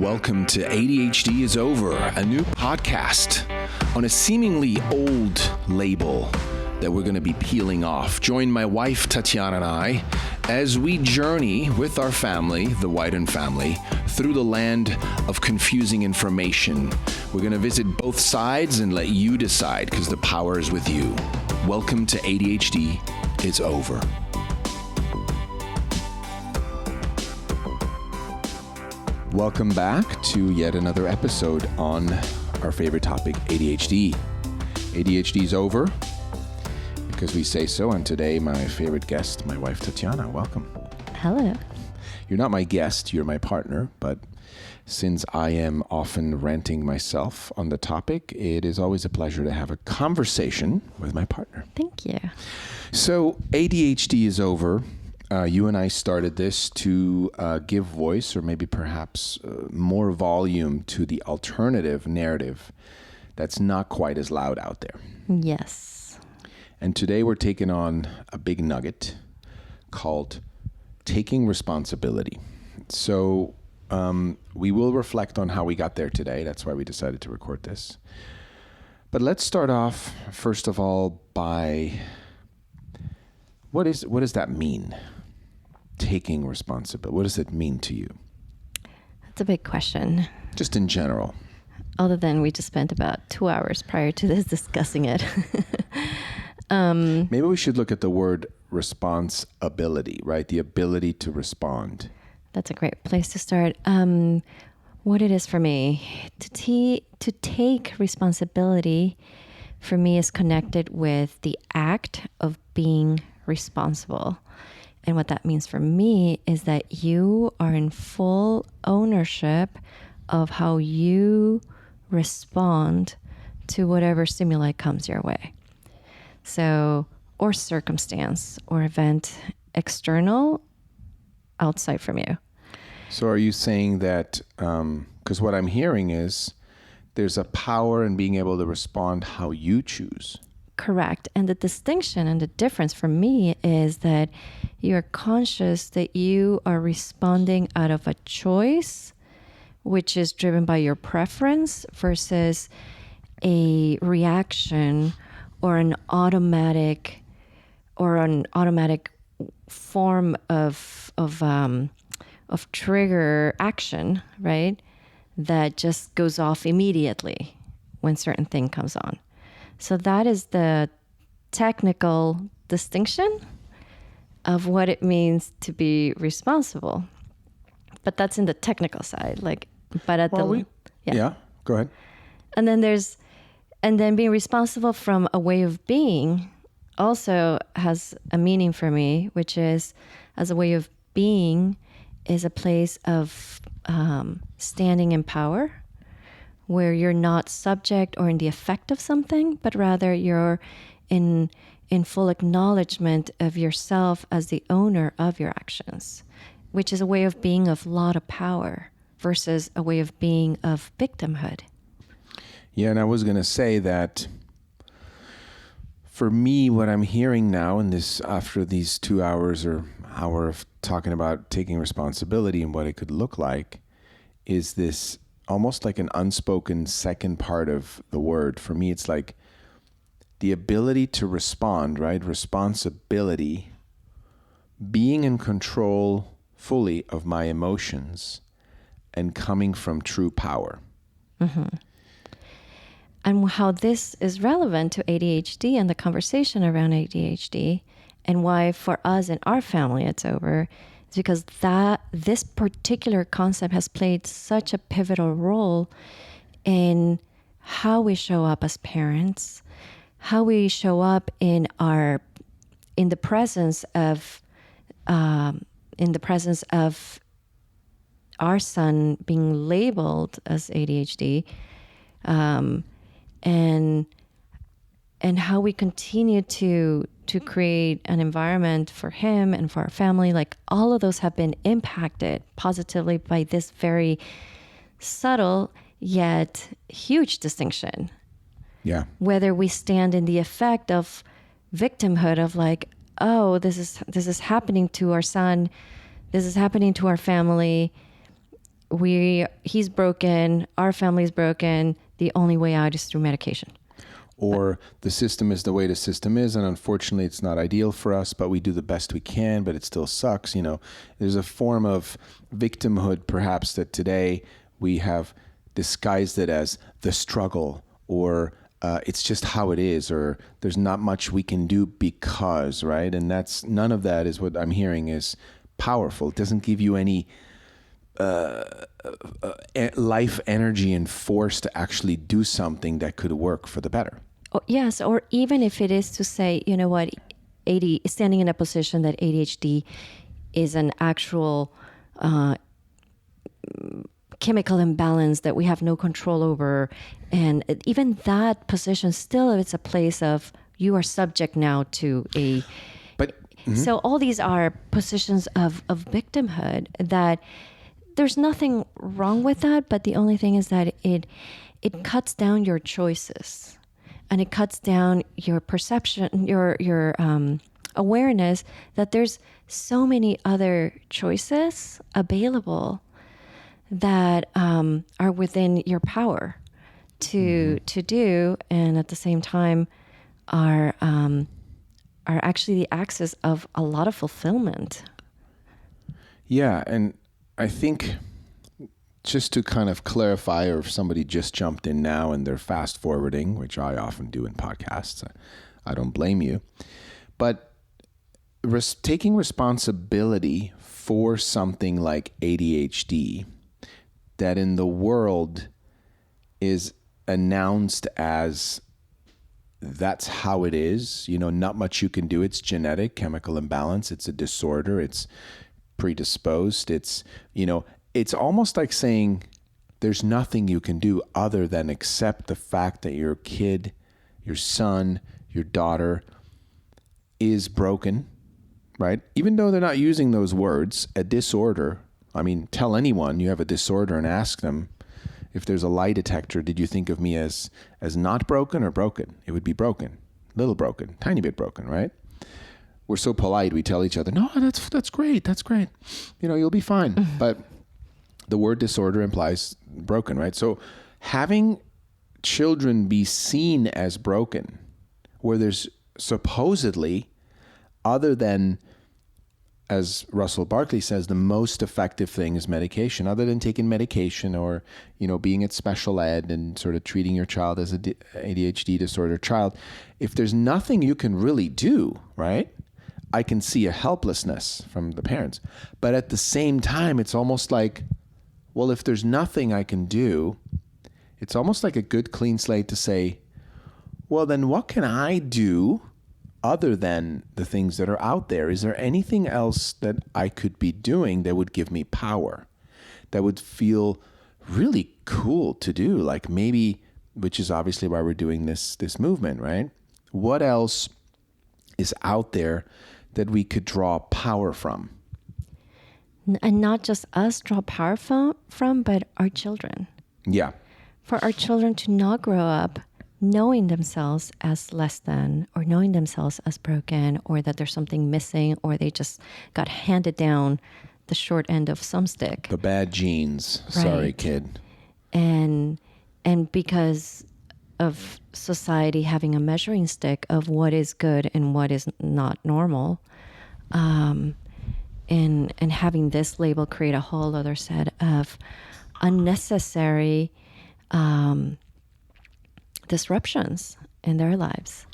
Welcome to ADHD is Over, a new podcast on a seemingly old label that we're going to be peeling off. Join my wife, Tatiana, and I as we journey with our family, the Wyden family, through the land of confusing information. We're going to visit both sides and let you decide because the power is with you. Welcome to ADHD is Over. Welcome back to yet another episode on our favorite topic, ADHD. ADHD is over because we say so, and today my favorite guest, my wife Tatiana. Welcome. Hello. You're not my guest, you're my partner, but since I am often ranting myself on the topic, it is always a pleasure to have a conversation with my partner. Thank you. So ADHD is over. You and I started this to give voice, or maybe perhaps more volume to the alternative narrative that's not quite as loud out there. Yes. And today we're taking on a big nugget called taking responsibility. So we will reflect on how we got there today. That's why we decided to record this. But let's start off, first of all, by what does that mean? Taking responsibility. What does it mean to you? That's a big question. Just in general. Other than we just spent about 2 hours prior to this discussing it. Maybe we should look at the word responsibility, right? The ability to respond. That's a great place to start. What it is for me, to take responsibility for me is connected with the act of being responsible. And what that means for me is that you are in full ownership of how you respond to whatever stimuli comes your way. So, or circumstance or event external, outside from you. So are you saying that, because what I'm hearing is there's a power in being able to respond how you choose. Correct. And the distinction and the difference for me is that you're conscious that you are responding out of a choice, which is driven by your preference, versus a reaction or an automatic form of trigger action, right? That just goes off immediately when certain thing comes on. So that is the technical distinction of what it means to be responsible. But that's in the technical side. Yeah, go ahead. And then being responsible from a way of being also has a meaning for me, which is, as a way of being, is a place of standing in power, where you're not subject or in the effect of something, but rather you're in full acknowledgement of yourself as the owner of your actions, which is a way of being of a lot of power versus a way of being of victimhood. Yeah, and I was going to say that for me, what I'm hearing now in this, after these 2 hours or hour of talking about taking responsibility and what it could look like, is this almost like an unspoken second part of the word. For me, it's like the ability to respond, right? Responsibility, being in control fully of my emotions and coming from true power. Mm-hmm. And how this is relevant to ADHD and the conversation around ADHD, and why for us in our family it's over, is because this particular concept has played such a pivotal role in how we show up as parents, how we show up in the presence of our son being labeled as ADHD, and how we continue to create an environment for him and for our family. Like, all of those have been impacted positively by this very subtle yet huge distinction. Yeah. Whether we stand in the effect of victimhood of like, oh, this is happening to our son, this is happening to our family, he's broken, our family's broken, the only way out is through medication. Or the system is the way the system is, and unfortunately it's not ideal for us, but we do the best we can, but it still sucks. There's a form of victimhood perhaps that today we have disguised it as the struggle, or it's just how it is, or there's not much we can do because, right? And none of that is what I'm hearing is powerful. It doesn't give you any life energy and force to actually do something that could work for the better. Oh, yes, or even if it is to say, you know what, standing in a position that ADHD is an actual chemical imbalance that we have no control over, and even that position still, it's a place of you are subject now to a. But so all these are positions of victimhood that. There's nothing wrong with that, but the only thing is that it cuts down your choices, and it cuts down your perception, your awareness that there's so many other choices available that are within your power to do, and at the same time are actually the axis of a lot of fulfillment. Yeah, and I think just to kind of clarify, or if somebody just jumped in now and they're fast forwarding, which I often do in podcasts, I don't blame you. But taking responsibility for something like ADHD that in the world is announced as that's how it is, not much you can do. It's genetic, chemical imbalance. It's a disorder. It's predisposed. It's almost like saying there's nothing you can do other than accept the fact that your kid, your son, your daughter is broken, right? Even though they're not using those words, a disorder. I mean, tell anyone you have a disorder and ask them if there's a lie detector, did you think of me as not broken or broken? It would be broken, little broken, tiny bit broken, right? We're so polite, we tell each other, no, that's great. You'll be fine. But the word disorder implies broken, right? So having children be seen as broken, where there's supposedly, other than, as Russell Barkley says, the most effective thing is medication, other than taking medication or, being at special ed and sort of treating your child as a ADHD disorder child. If there's nothing you can really do, right? I can see a helplessness from the parents. But at the same time, it's almost like, well, if there's nothing I can do, it's almost like a good clean slate to say, well, then what can I do other than the things that are out there? Is there anything else that I could be doing that would give me power, that would feel really cool to do? Like maybe, which is obviously why we're doing this movement, right? What else is out there that we could draw power from? And not just us draw power from, but our children. Yeah. For our children to not grow up knowing themselves as less than, or knowing themselves as broken, or that there's something missing, or they just got handed down the short end of some stick. The bad genes. Right. Sorry, kid. And because of society having a measuring stick of what is good and what is not normal, and having this label create a whole other set of unnecessary disruptions in their lives.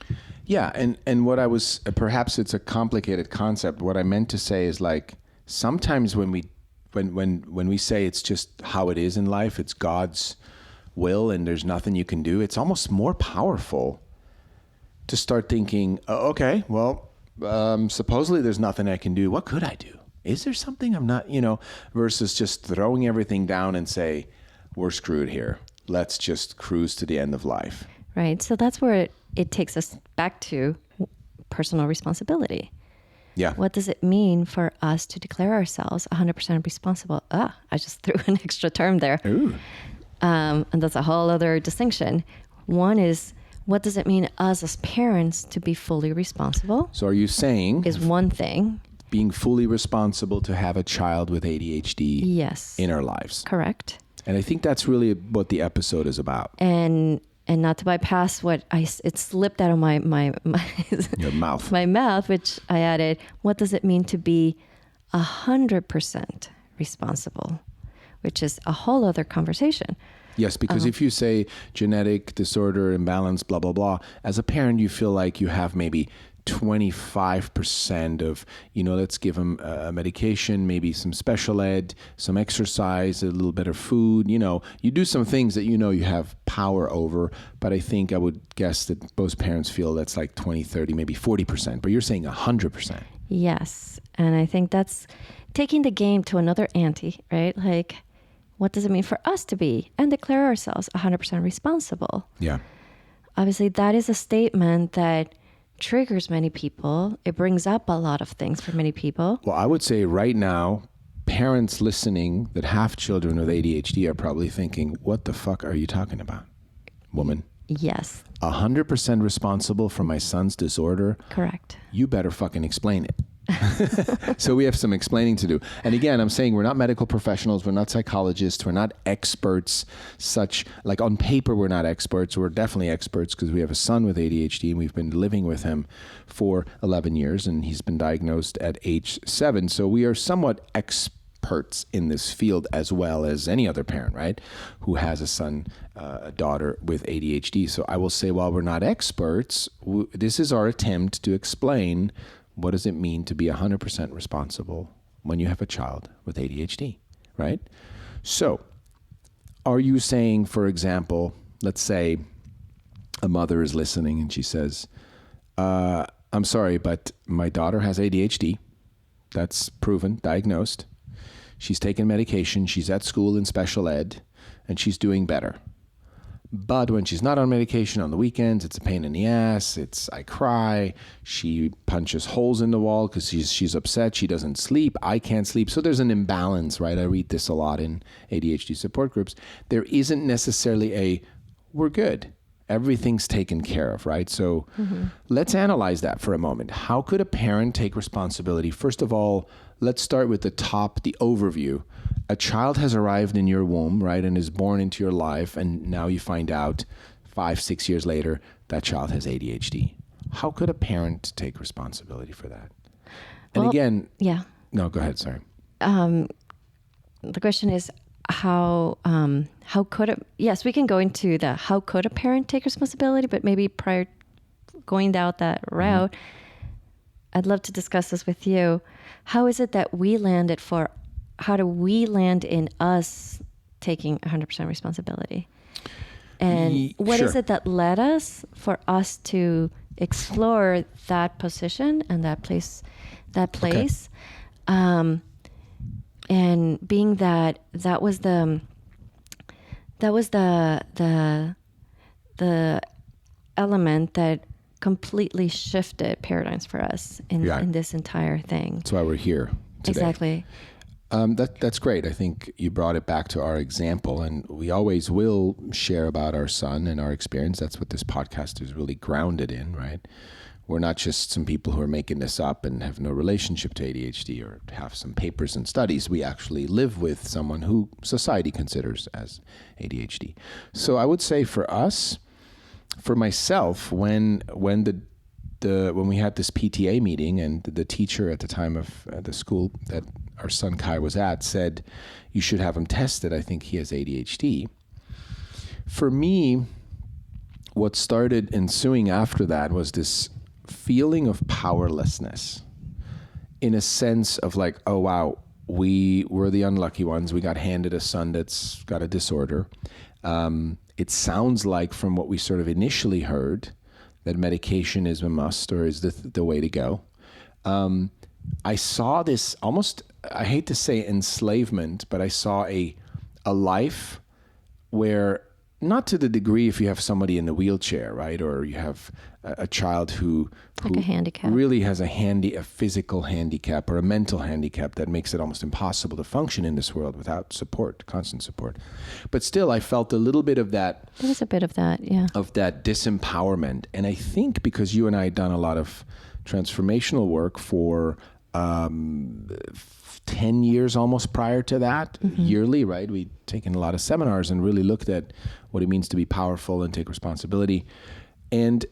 Yeah, and what I was, perhaps it's a complicated concept. What I meant to say is, like, sometimes when we say it's just how it is in life, it's God's will and there's nothing you can do, it's almost more powerful to start thinking, okay, well, supposedly there's nothing I can do. What could I do? Is there something I'm not, versus just throwing everything down and say, we're screwed here. Let's just cruise to the end of life. Right. So that's where it takes us back to personal responsibility. Yeah. What does it mean for us to declare ourselves 100% responsible? I just threw an extra term there. Ooh. And that's a whole other distinction. One is, what does it mean us as parents to be fully responsible? So are you saying... is one thing. being fully responsible to have a child with ADHD Yes. in our lives. Correct. And I think that's really what the episode is about. And not to bypass what it slipped out of my Your mouth. my mouth, which I added, what does it mean to be 100% responsible? Which is a whole other conversation. Yes, because if you say genetic disorder, imbalance, blah, blah, blah, as a parent, you feel like you have maybe 25% of, let's give them a medication, maybe some special ed, some exercise, a little bit of food. You do some things that you have power over. But I think I would guess that most parents feel that's like 20, 30, maybe 40%. But you're saying 100%. Yes. And I think that's taking the game to another ante, right? Like, what does it mean for us to be and declare ourselves 100% responsible? Yeah. Obviously, that is a statement that triggers many people. It brings up a lot of things for many people. Well, I would say right now, parents listening that have children with ADHD are probably thinking, what the fuck are you talking about, woman? Yes. 100% responsible for my son's disorder? Correct. You better fucking explain it. So we have some explaining to do. And again, I'm saying we're not medical professionals. We're not psychologists. We're not experts like on paper, we're not experts. We're definitely experts because we have a son with ADHD and we've been living with him for 11 years and he's been diagnosed at age 7. So we are somewhat experts in this field as well as any other parent, right? Who has a son, a daughter with ADHD. So I will say, while we're not experts, this is our attempt to explain what does it mean to be 100% responsible when you have a child with ADHD, right? So are you saying, for example, let's say a mother is listening and she says, I'm sorry, but my daughter has ADHD. That's proven, diagnosed. She's taken medication. She's at school in special ed and she's doing better. But when she's not on medication on the weekends, it's a pain in the ass. I cry. She punches holes in the wall because she's upset. She doesn't sleep. I can't sleep. So there's an imbalance, right? I read this a lot in ADHD support groups. There isn't necessarily we're good. Everything's taken care of, right? So let's analyze that for a moment. How could a parent take responsibility? First of all, let's start with the overview. A child has arrived in your womb, right, and is born into your life, and now you find out 5-6 years later that child has ADHD. How could a parent take responsibility for that? And again, yeah. No, go ahead. Sorry. The question is how could yes, we can go into how could a parent take responsibility, but maybe prior going down that route, I'd love to discuss this with you. How is it that how do we land in us taking 100% responsibility? And what is it that led us for us to explore that position and that place? Okay. And being that was the element that completely shifted paradigms for us in this entire thing. That's why we're here today. Exactly. That's great. I think you brought it back to our example, and we always will share about our son and our experience. That's what this podcast is really grounded in, right? We're not just some people who are making this up and have no relationship to ADHD or have some papers and studies. We actually live with someone who society considers as ADHD. So I would say for us, for myself, when we had this PTA meeting and the teacher at the time of the school that our son Khai was at said, you should have him tested. I think he has ADHD. For me, what started ensuing after that was this feeling of powerlessness, in a sense of like, oh, wow, we were the unlucky ones. We got handed a son that's got a disorder. It sounds like from what we sort of initially heard that medication is a must or is the way to go. I saw this almost, I hate to say enslavement, but I saw a life where, not to the degree if you have somebody in the wheelchair, right? Or you have a child who like a handicap, really has a physical handicap or a mental handicap that makes it almost impossible to function in this world without support, constant support. But still, I felt a little bit of that. There was a bit of that, yeah. Of that disempowerment. And I think because you and I had done a lot of transformational work for 10 years almost prior to that, yearly, right? We'd taken a lot of seminars and really looked at what it means to be powerful and take responsibility. And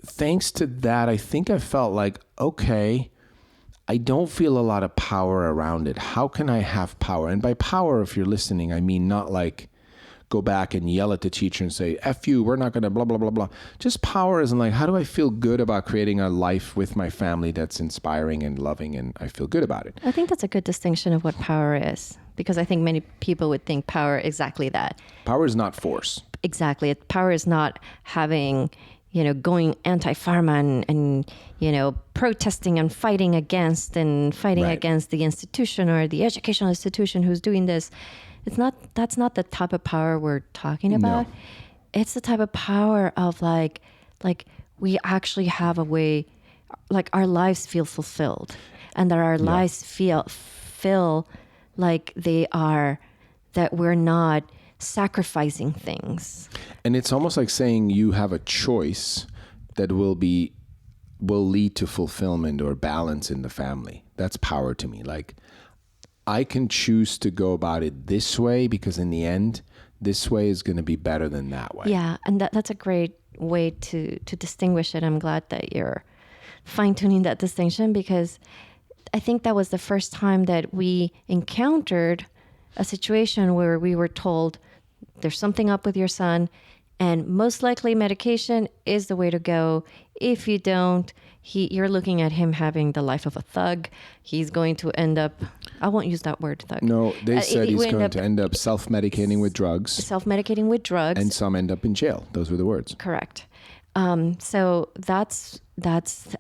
thanks to that, I think I felt like, okay, I don't feel a lot of power around it. How can I have power? And by power, if you're listening, I mean not like go back and yell at the teacher and say, F you, we're not going to blah, blah, blah, blah. Just power isn't like, how do I feel good about creating a life with my family that's inspiring and loving and I feel good about it? I think that's a good distinction of what power is, because I think many people would think power exactly that. Power is not force. Exactly. Power is not having, going anti-pharma and protesting and fighting against the institution or the educational institution who's doing this. That's not the type of power we're talking about. No. It's the type of power of like we actually have a way, like our lives feel fulfilled, and that our lives feel like that we're not sacrificing things. And it's almost like saying you have a choice that will lead to fulfillment or balance in the family. That's power to me. Like, I can choose to go about it this way because in the end, this way is going to be better than that way. Yeah, and that's a great way to distinguish it. I'm glad that you're fine-tuning that distinction, because I think that was the first time that we encountered a situation where we were told there's something up with your son and most likely medication is the way to go. If you don't, you're looking at him having the life of a thug. He's going to end up, I won't use that word, thug. No, they said he's going to end up self-medicating with drugs. Self-medicating with drugs. And some end up in jail. Those were the words. Correct. So that's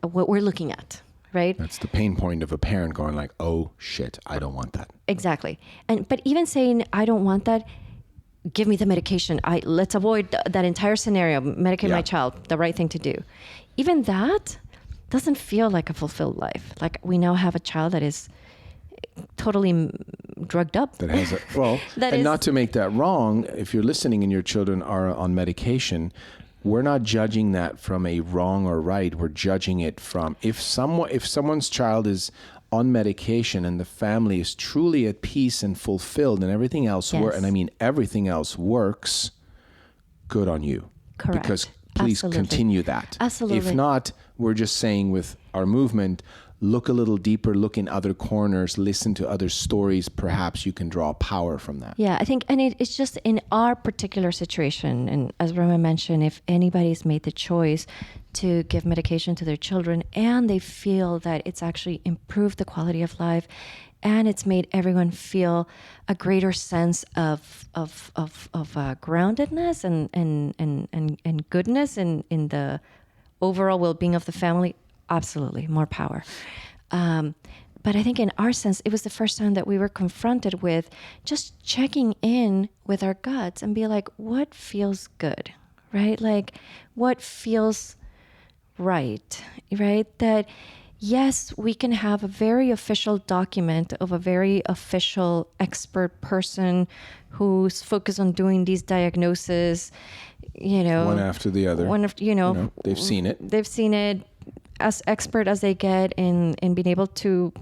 what we're looking at, right? That's the pain point of a parent going like, oh shit, I don't want that. Exactly. But even saying, I don't want that, give me the medication. Let's avoid that entire scenario. Medicate my child, the right thing to do. Even that doesn't feel like a fulfilled life. Like, we now have a child that is totally drugged up. That has not to make that wrong, if you're listening and your children are on medication, we're not judging that from a wrong or right. We're judging it from if someone's child is on medication and the family is truly at peace and fulfilled and everything else works, and I mean everything else works, good on you. Correct. Because please continue that. Absolutely. If not, we're just saying with our movement, look a little deeper, look in other corners, listen to other stories. Perhaps you can draw power from that. Yeah, I think, and it's just in our particular situation. And as Roma mentioned, if anybody's made the choice to give medication to their children and they feel that it's actually improved the quality of life and it's made everyone feel a greater sense of groundedness and goodness in the overall well-being of the family, absolutely, more power. But I think in our sense, it was the first time that we were confronted with just checking in with our guts and be like, what feels good, right? Like, what feels right? That, yes, we can have a very official document of a very official expert person who's focused on doing these diagnoses, one after the other. They've seen it. They've seen it, as expert as they get in being able to,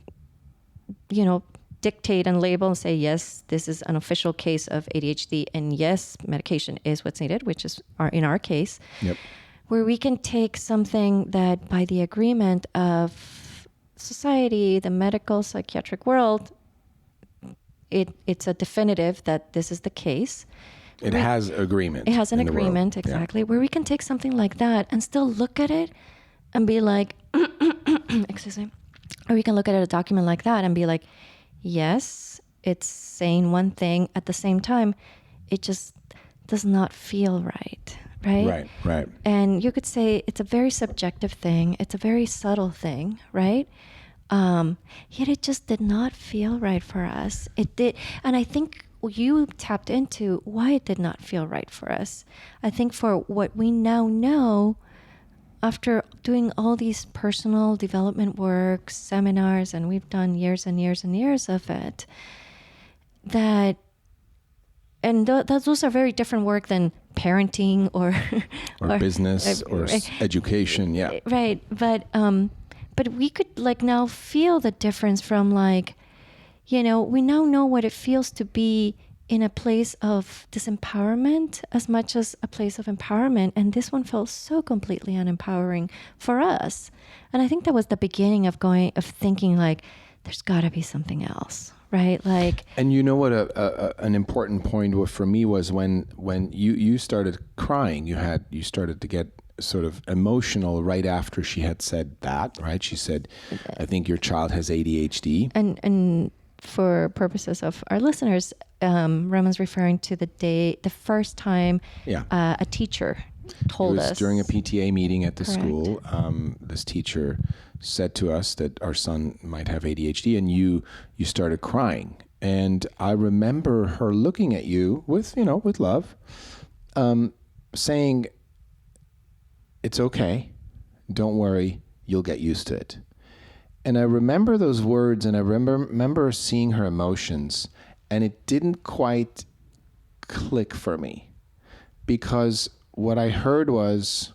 dictate and label and say, yes, this is an official case of ADHD, and yes, medication is what's needed, which is in our case. Yep. Where we can take something that by the agreement of society, the medical psychiatric world, it's a definitive that this is the case. It has agreement. It has an agreement, exactly, where we can take something like that and still look at it and be like, excuse me, or we can look at a document like that and be like, yes, it's saying one thing. At the same time, it just does not feel right. Right. And you could say it's a very subjective thing. It's a very subtle thing, right? Yet it just did not feel right for us. It did. And I think you tapped into why it did not feel right for us. I think for what we now know, after doing all these personal development work, seminars, and we've done years and years and years of it, that, and those are very different work than parenting or business or education. Yeah. Right. but we could like now feel the difference from like, you know, we now know what it feels to be in a place of disempowerment as much as a place of empowerment. And this one felt so completely unempowering for us. And I think that was the beginning of thinking like, there's gotta be something else, right? Like, and you know what an important point for me was when you started crying, you started to get sort of emotional right after she had said that, right? She said, I think your child has ADHD. And for purposes of our listeners, Roman's referring to the first time a teacher told us. During a PTA meeting at the Correct. school, this teacher said to us that our son might have ADHD, and you started crying. And I remember her looking at you with love, saying, it's okay, don't worry, you'll get used to it. And I remember those words, and I remember seeing her emotions, and it didn't quite click for me, because what I heard was,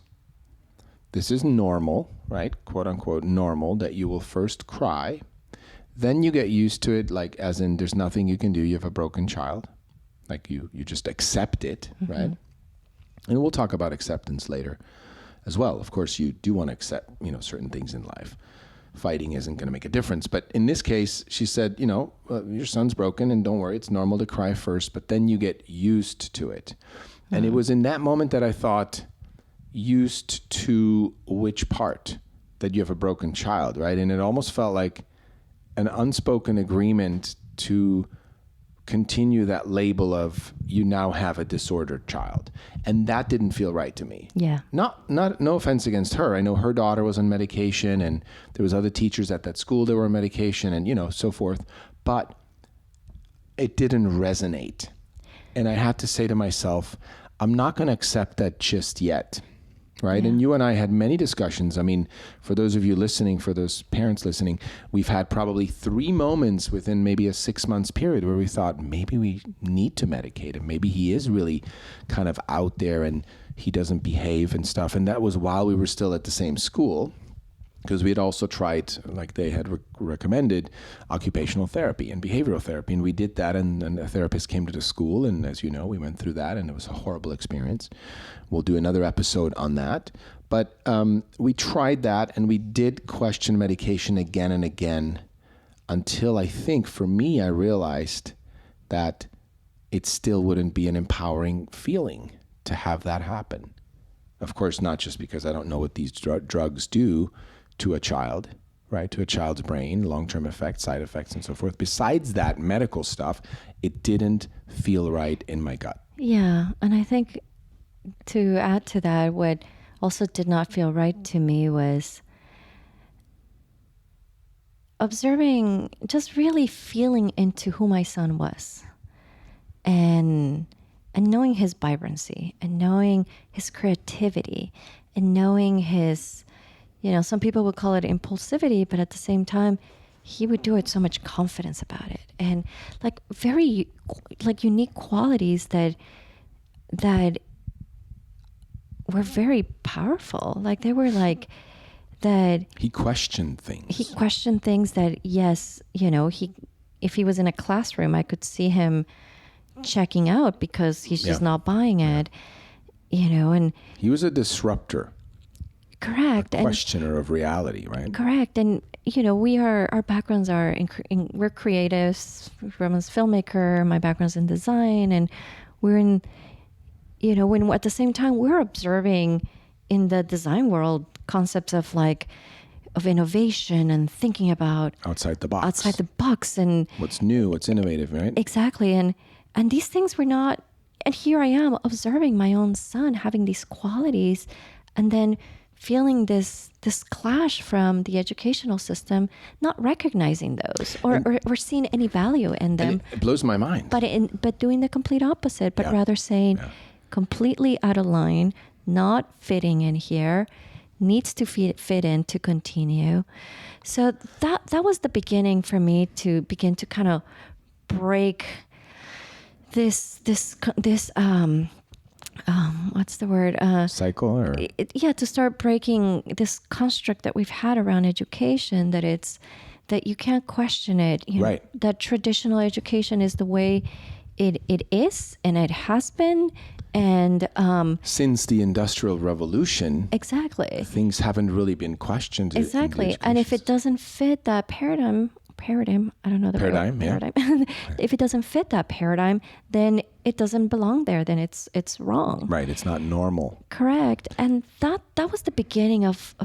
this is normal, right? Quote unquote normal, that you will first cry, then you get used to it, like as in there's nothing you can do, you have a broken child, like you just accept it, mm-hmm. right? And we'll talk about acceptance later as well. Of course, you do want to accept, certain things in life. Fighting isn't going to make a difference. But in this case, she said, your son's broken and don't worry, it's normal to cry first, but then you get used to it. Mm-hmm. And it was in that moment that I thought, used to which part? That you have a broken child, right? And it almost felt like an unspoken agreement to continue that label of you now have a disordered child. And that didn't feel right to me. Yeah. No offense against her. I know her daughter was on medication, and there was other teachers at that school that were on medication, and so forth. But it didn't resonate. And I had to say to myself, I'm not going to accept that just yet. Right. Yeah. And you and I had many discussions. I mean, for those of you listening, for those parents listening, we've had probably 3 moments within maybe a 6 months period where we thought maybe we need to medicate him. Maybe he is really kind of out there and he doesn't behave and stuff. And that was while we were still at the same school, because we had also tried, like they had recommended, occupational therapy and behavioral therapy. And we did that, and a therapist came to the school. And as you know, we went through that, and it was a horrible experience. We'll do another episode on that. But we tried that, and we did question medication again and again until I think, for me, I realized that it still wouldn't be an empowering feeling to have that happen. Of course, not just because I don't know what these drugs do to a child, right? To a child's brain, long-term effects, side effects, and so forth. Besides that medical stuff, it didn't feel right in my gut. Yeah. And I think to add to that, what also did not feel right to me was observing, just really feeling into who my son was, and knowing his vibrancy, and knowing his creativity, and knowing his, some people would call it impulsivity, but at the same time, he would do it so much confidence about it, and like very like unique qualities that were very powerful. Like they were like that. He questioned things. He questioned things that, yes, if he was in a classroom, I could see him checking out because he's just not buying it, and he was a disruptor. Correct. A questioner of reality, right? Correct. And, our backgrounds are, we're creatives. Roman's filmmaker, my background's in design, and we're in, when at the same time we're observing in the design world concepts of innovation and thinking about outside the box and what's new, what's innovative, right? Exactly. And these things were not, and here I am observing my own son having these qualities, and then feeling this clash from the educational system, not recognizing those or seeing any value in them. It blows my mind. But doing the complete opposite, but rather saying completely out of line, not fitting in here, needs to fit in to continue. So that was the beginning for me to begin to kind of break this what's the word? Cycle or? To start breaking this construct that we've had around education, that you can't question it. Right. That traditional education is the way it is, and it has been. And since the Industrial Revolution, exactly, things haven't really been questioned. Exactly. And if it doesn't fit that paradigm, I don't know the paradigm. If it doesn't fit that paradigm, then it doesn't belong there. Then it's wrong. Right. It's not normal. Correct. And that was the beginning of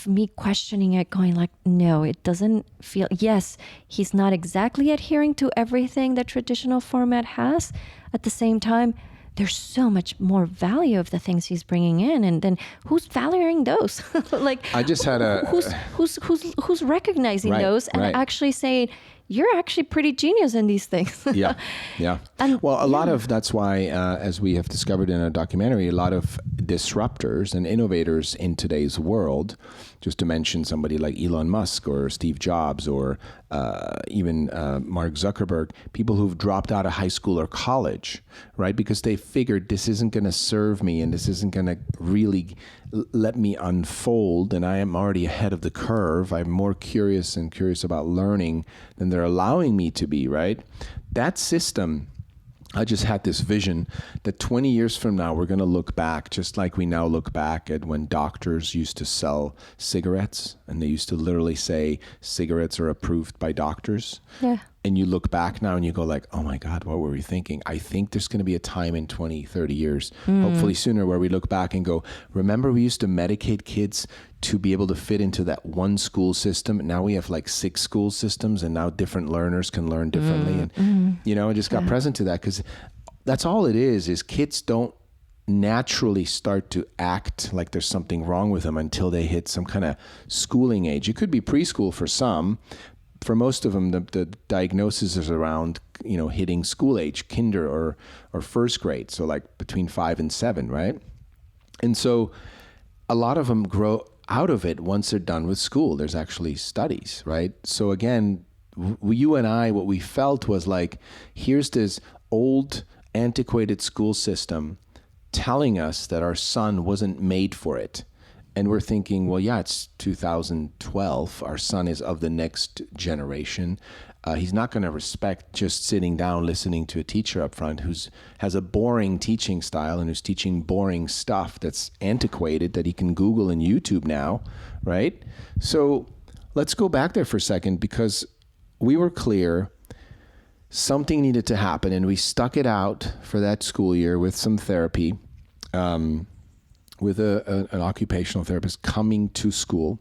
me questioning it, going like, no, it doesn't feel. Yes, he's not exactly adhering to everything that traditional format has. At the same time, there's so much more value of the things he's bringing in, and then who's valuing those? Like, I just had who's recognizing those and actually saying, you're actually pretty genius in these things. Yeah. And, a lot of that's why, as we have discovered in a documentary, a lot of disruptors and innovators in today's world, just to mention somebody like Elon Musk or Steve Jobs or even Mark Zuckerberg, people who've dropped out of high school or college, right? Because they figured this isn't going to serve me and this isn't going to really let me unfold, and I am already ahead of the curve. I'm more curious about learning than they're allowing me to be, right? That system, I just had this vision that 20 years from now, we're going to look back just like we now look back at when doctors used to sell cigarettes, and they used to literally say cigarettes are approved by doctors. Yeah. And you look back now and you go like, oh my God, what were we thinking? I think there's going to be a time in 20, 30 years, hopefully sooner, where we look back and go, remember we used to medicate kids to be able to fit into that one school system. Now we have like 6 school systems, and now different learners can learn differently. And, I just got present to that, because that's all it is kids don't naturally start to act like there's something wrong with them until they hit some kind of schooling age. It could be preschool for some. For most of them, the diagnosis is around, hitting school age, kinder or first grade. So like between 5 and 7, right? And so a lot of them grow out of it once they're done with school. There's actually studies, right? So again, you and I, what we felt was like, here's this old, antiquated school system telling us that our son wasn't made for it. And we're thinking, well, yeah, it's 2012. Our son is of the next generation. He's not going to respect just sitting down, listening to a teacher up front has a boring teaching style and who's teaching boring stuff that's antiquated that he can Google and YouTube now, right? So let's go back there for a second, because we were clear something needed to happen, and we stuck it out for that school year with some therapy. With an occupational therapist coming to school.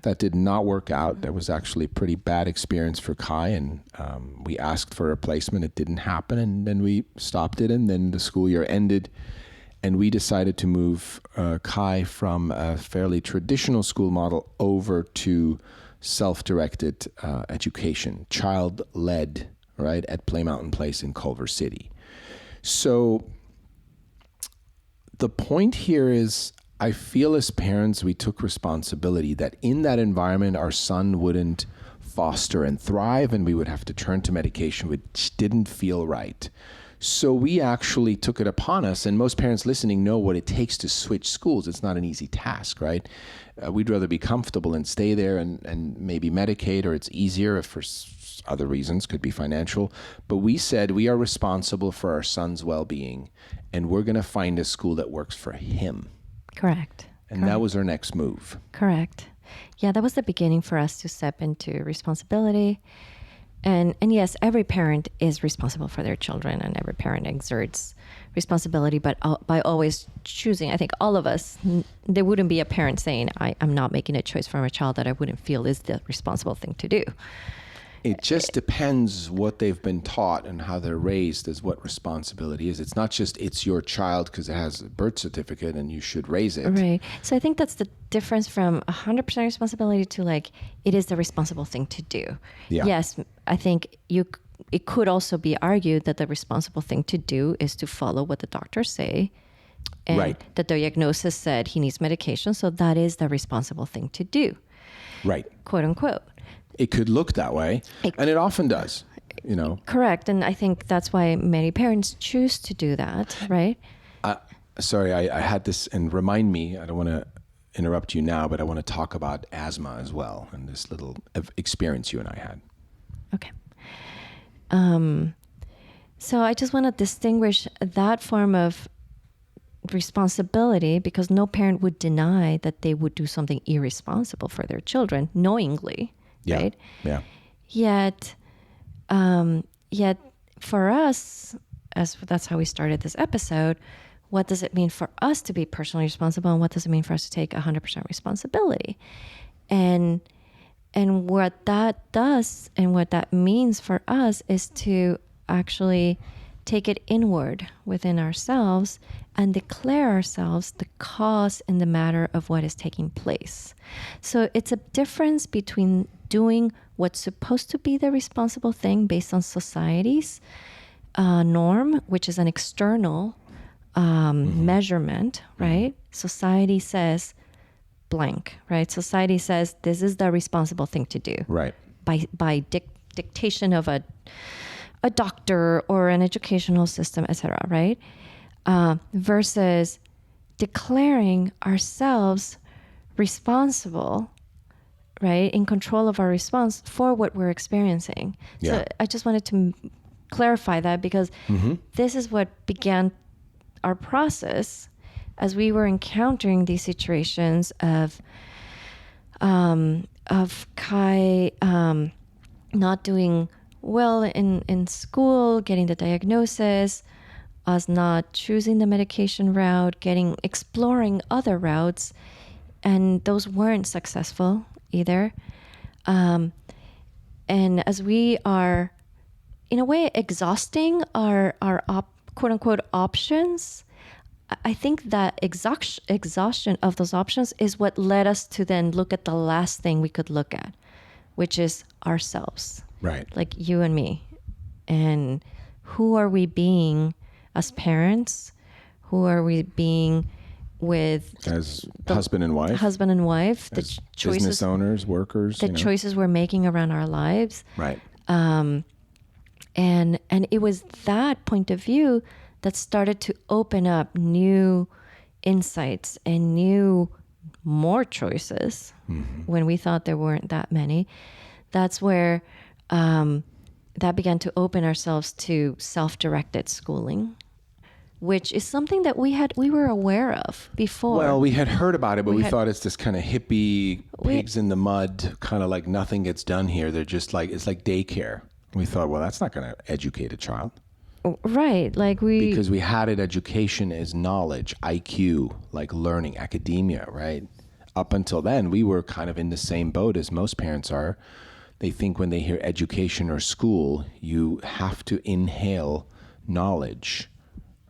That did not work out. That was actually a pretty bad experience for Khai, and we asked for a replacement. It didn't happen, and then we stopped it, and then the school year ended, and we decided to move Khai from a fairly traditional school model over to self-directed education, child-led, right, at Play Mountain Place in Culver City. So the point here is, I feel as parents, we took responsibility that in that environment, our son wouldn't foster and thrive, and we would have to turn to medication, which didn't feel right. So we actually took it upon us, and most parents listening know what it takes to switch schools. It's not an easy task, right? We'd rather be comfortable and stay there and maybe medicate, or it's easier if for other reasons, could be financial. But we said we are responsible for our son's well-being, and we're going to find a school that works for him. Correct. And that was our next move. Correct. Yeah, that was the beginning for us to step into responsibility. And yes, every parent is responsible for their children, and every parent exerts responsibility, but by always choosing, I think all of us, there wouldn't be a parent saying, I'm not making a choice for my child that I wouldn't feel is the responsible thing to do. It just depends what they've been taught and how they're raised is what responsibility is. It's not just it's your child because it has a birth certificate and you should raise it. Right. So I think that's the difference from 100% responsibility to like, it is the responsible thing to do. Yeah. Yes, I think it could also be argued that the responsible thing to do is to follow what the doctors say. And right. The diagnosis said he needs medication. So that is the responsible thing to do. Right. Quote unquote. It could look that way, and it often does, Correct. And I think that's why many parents choose to do that, right? sorry, I had this, and remind me, I don't want to interrupt you now, but I want to talk about asthma as well and this little experience you and I had. Okay. So I just want to distinguish that form of responsibility, because no parent would deny that they would do something irresponsible for their children knowingly, right? Yeah. Yet for us, as that's how we started this episode, what does it mean for us to be personally responsible, and what does it mean for us to take 100% responsibility? And what that does and what that means for us is to actually take it inward within ourselves and declare ourselves the cause in the matter of what is taking place. So it's a difference between doing what's supposed to be the responsible thing based on society's norm, which is an external measurement, right? Society says blank, right? Society says this is the responsible thing to do, Right. By dictation of a doctor or an educational system, etc., right? Versus declaring ourselves responsible, right, in control of our response for what we're experiencing. Yeah. So I just wanted to clarify that, because this is what began our process as we were encountering these situations of Khai not doing well in school, getting the diagnosis, us not choosing the medication route, exploring other routes, and those weren't successful either. And as we are, in a way, exhausting our quote unquote options, I think that exhaustion of those options is what led us to then look at the last thing we could look at, which is ourselves. Right. Like you and me. And who are we being as parents? Who are we being with As husband and wife? Husband and wife. The As choices, business owners, workers. the choices we're making around our lives. Right. And it was that point of view that started to open up new insights and more choices when we thought there weren't that many. That's where that began to open ourselves to self-directed schooling, which is something that we were aware of before. Well, we had heard about it, but we thought it's this kind of hippie, pigs in the mud, kind of like nothing gets done here. They're just like, it's like daycare. We thought, well, that's not going to educate a child. Right. Because we had it, education is knowledge, IQ, like learning, academia, right? Up until then, we were kind of in the same boat as most parents are. They think when they hear education or school, you have to inhale knowledge,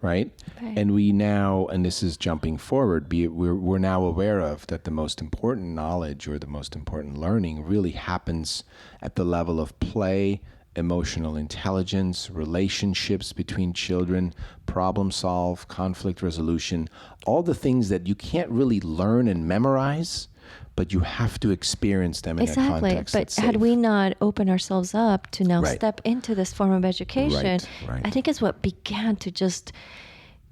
right? And we now, and this is jumping forward, we're now aware of that the most important knowledge or the most important learning really happens at the level of play, emotional intelligence, relationships between children, problem solve, conflict resolution, all the things that you can't really learn and memorize, but you have to experience them in a context that's safe. But had we not opened ourselves up to now step into this form of education, I think it's what began to just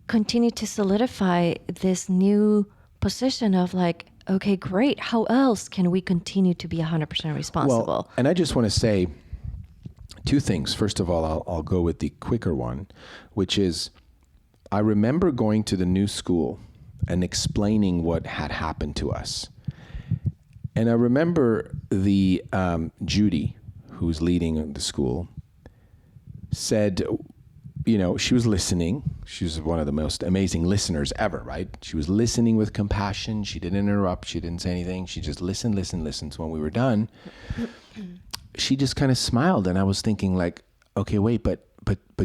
continue to solidify this new position of like, okay, great. How else can we continue to be 100% responsible? Well, and I just want to say two things. First of all, I'll go with the quicker one, which is I remember going to the new school and explaining what had happened to us. And I remember the Judy, who's leading the school, said, she was listening. She was one of the most amazing listeners ever, right? She was listening with compassion. She didn't interrupt. She didn't say anything. She just listened. So when we were done, she just kind of smiled. And I was thinking like, okay, wait, but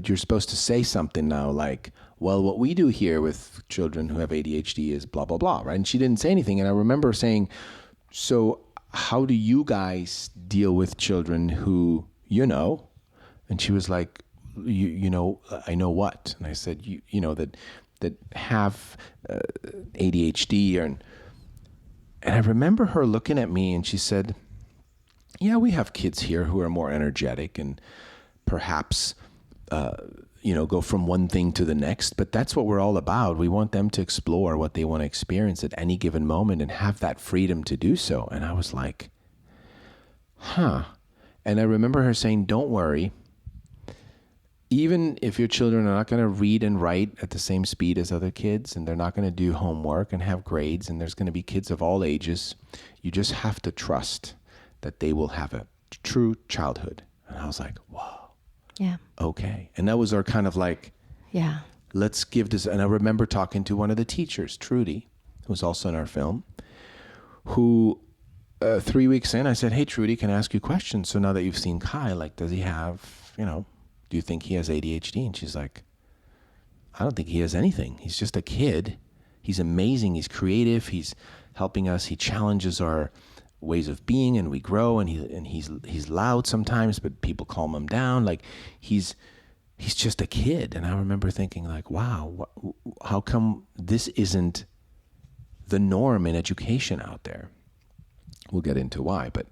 you're supposed to say something now, like, well, what we do here with children who have ADHD is blah, blah, blah, right? And she didn't say anything. And I remember saying, so how do you guys deal with children who, And she was like, I know what? And I said, that have ADHD. And I remember her looking at me and she said, yeah, we have kids here who are more energetic and perhaps, go from one thing to the next, but that's what we're all about. We want them to explore what they want to experience at any given moment and have that freedom to do so. And I was like, huh. And I remember her saying, don't worry. Even if your children are not going to read and write at the same speed as other kids, and they're not going to do homework and have grades, and there's going to be kids of all ages, you just have to trust that they will have a true childhood. And I was like, whoa. Yeah. Okay. And that was our kind of like, yeah, let's give this. And I remember talking to one of the teachers, Trudy, who was also in our film, who 3 weeks in, I said, hey, Trudy, can I ask you questions? So now that you've seen Khai, like, does he have, do you think he has ADHD? And she's like, I don't think he has anything. He's just a kid. He's amazing. He's creative. He's helping us. He challenges our ways of being, and we grow, and he's loud sometimes, but people calm him down. Like, he's just a kid. And I remember thinking, like, wow, how come this isn't the norm in education out there? We'll get into why, but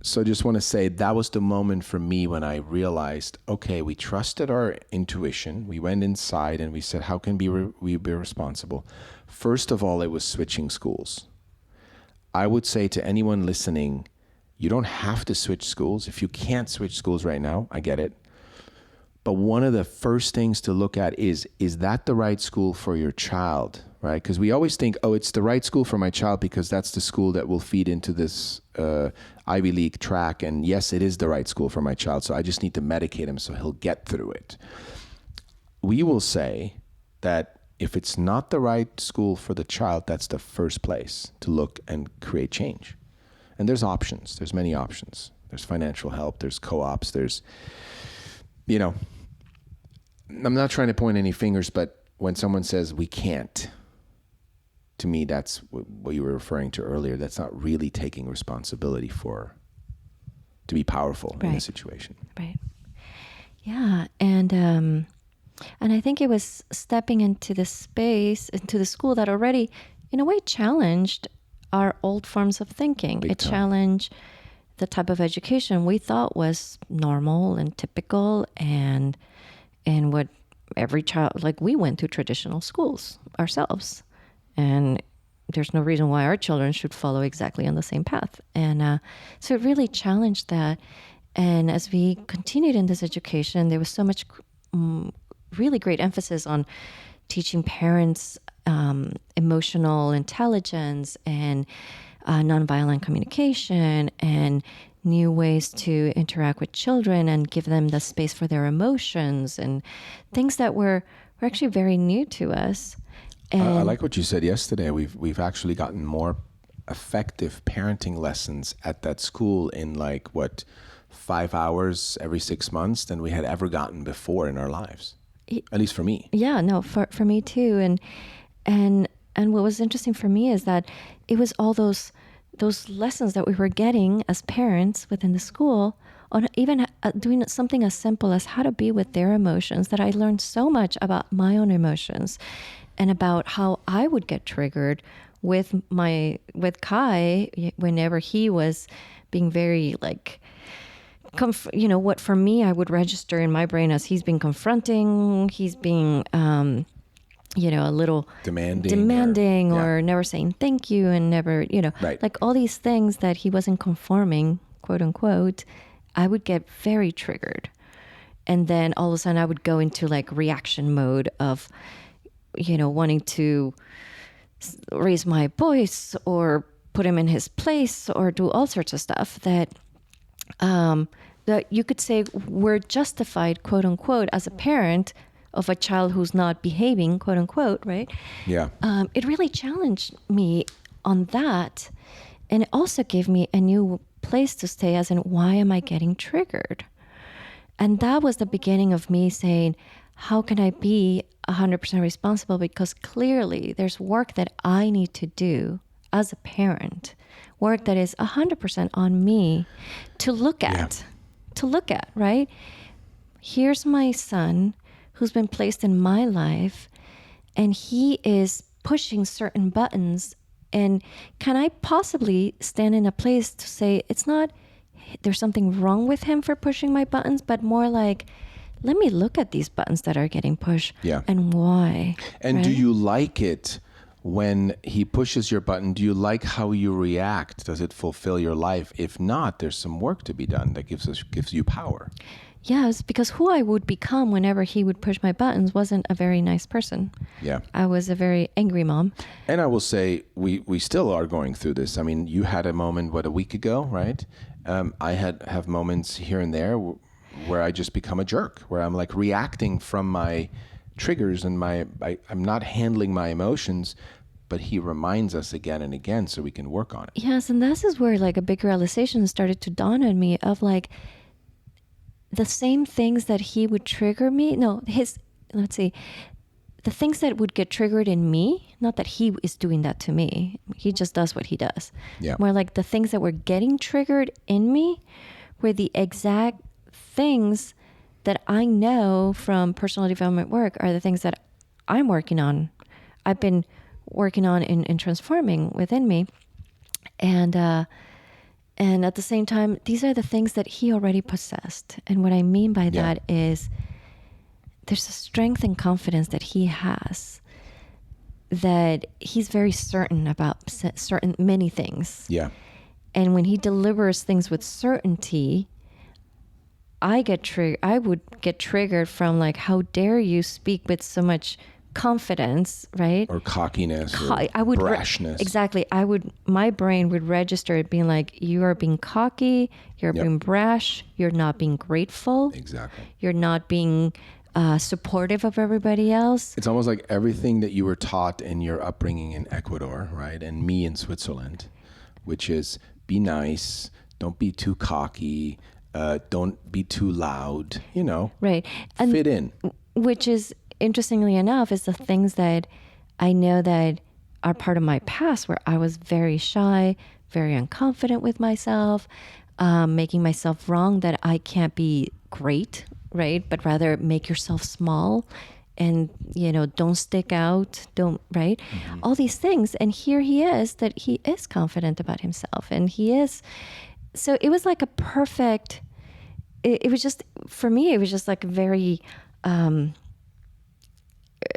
so I just want to say that was the moment for me when I realized, okay, we trusted our intuition. We went inside and we said, how can we be responsible? First of all, it was switching schools. I would say to anyone listening, you don't have to switch schools. If you can't switch schools right now, I get it. But one of the first things to look at is that the right school for your child, right? Because we always think, oh, it's the right school for my child because that's the school that will feed into this Ivy League track. And yes, it is the right school for my child. So I just need to medicate him so he'll get through it. We will say that if it's not the right school for the child, that's the first place to look and create change. And there's options. There's many options. There's financial help. There's co-ops. There's, I'm not trying to point any fingers, but when someone says we can't, to me, that's what you were referring to earlier. That's not really taking responsibility to be powerful in a situation. Right. Yeah. And I think it was stepping into the space, into the school that already, in a way, challenged our old forms of thinking. It challenged the type of education we thought was normal and typical and what every child, like we went to traditional schools ourselves. And there's no reason why our children should follow exactly on the same path. And so it really challenged that. And as we continued in this education, there was so much really great emphasis on teaching parents emotional intelligence and nonviolent communication and new ways to interact with children and give them the space for their emotions and things that were actually very new to us. And I like what you said yesterday. We've actually gotten more effective parenting lessons at that school in 5 hours every 6 months than we had ever gotten before in our lives. At least for me. Yeah, no, for me too. And what was interesting for me is that it was all those lessons that we were getting as parents within the school on even doing something as simple as how to be with their emotions, that I learned so much about my own emotions and about how I would get triggered with Khai whenever he was being very what for me I would register in my brain as he's being confronting, he's being a little demanding or never saying thank you and never, right. Like all these things that he wasn't conforming, quote unquote, I would get very triggered. And then all of a sudden I would go into reaction mode of, wanting to raise my voice or put him in his place or do all sorts of stuff that you could say were justified, quote unquote, as a parent of a child who's not behaving, quote unquote, right? Yeah. It really challenged me on that. And it also gave me a new place to stay, as in, why am I getting triggered? And that was the beginning of me saying, how can I be 100% responsible? Because clearly there's work that I need to do as a parent, work that is 100% on me to look at, right? Here's my son who's been placed in my life, and he is pushing certain buttons. And can I possibly stand in a place to say, it's not, there's something wrong with him for pushing my buttons, but more like, let me look at these buttons that are getting pushed Yeah. and why. And do you like it when he pushes your button? Do you like how you react? Does it fulfill your life? If not, there's some work to be done that gives you power. Yes, because who I would become whenever he would push my buttons wasn't a very nice person. Yeah. I was a very angry mom. And I will say, we still are going through this. I mean, you had a moment, a week ago, right? I have moments here and there where I just become a jerk, where I'm like reacting from my triggers and I'm not handling my emotions, but he reminds us again and again so we can work on it. Yes, and this is where like a big realization started to dawn on me of like the same things that he would trigger me. Let's see, the things that would get triggered in me, not that he is doing that to me. He just does what he does. Yeah. More like the things that were getting triggered in me were the exact things that I know from personal development work are the things that I'm working on. I've been working on in transforming within me. And at the same time, these are the things that he already possessed. And what I mean by that is there's a strength and confidence that he has, that he's very certain about many things. Yeah. And when he delivers things with certainty, I would get triggered from like, how dare you speak with so much confidence, right? Or cockiness, or brashness. Exactly. My brain would register it being like, you are being cocky, you're being brash, you're not being grateful. Exactly. You're not being supportive of everybody else. It's almost like everything that you were taught in your upbringing in Ecuador, right? And me in Switzerland, which is be nice, don't be too cocky, don't be too loud, Right. And fit in. Which is, interestingly enough, is the things that I know that are part of my past, where I was very shy, very unconfident with myself, making myself wrong, that I can't be great, right? But rather make yourself small and, don't stick out, right? Mm-hmm. All these things. And here he is, that he is confident about himself, and he is. So it was like a perfect, it was just, for me, it was just like a very,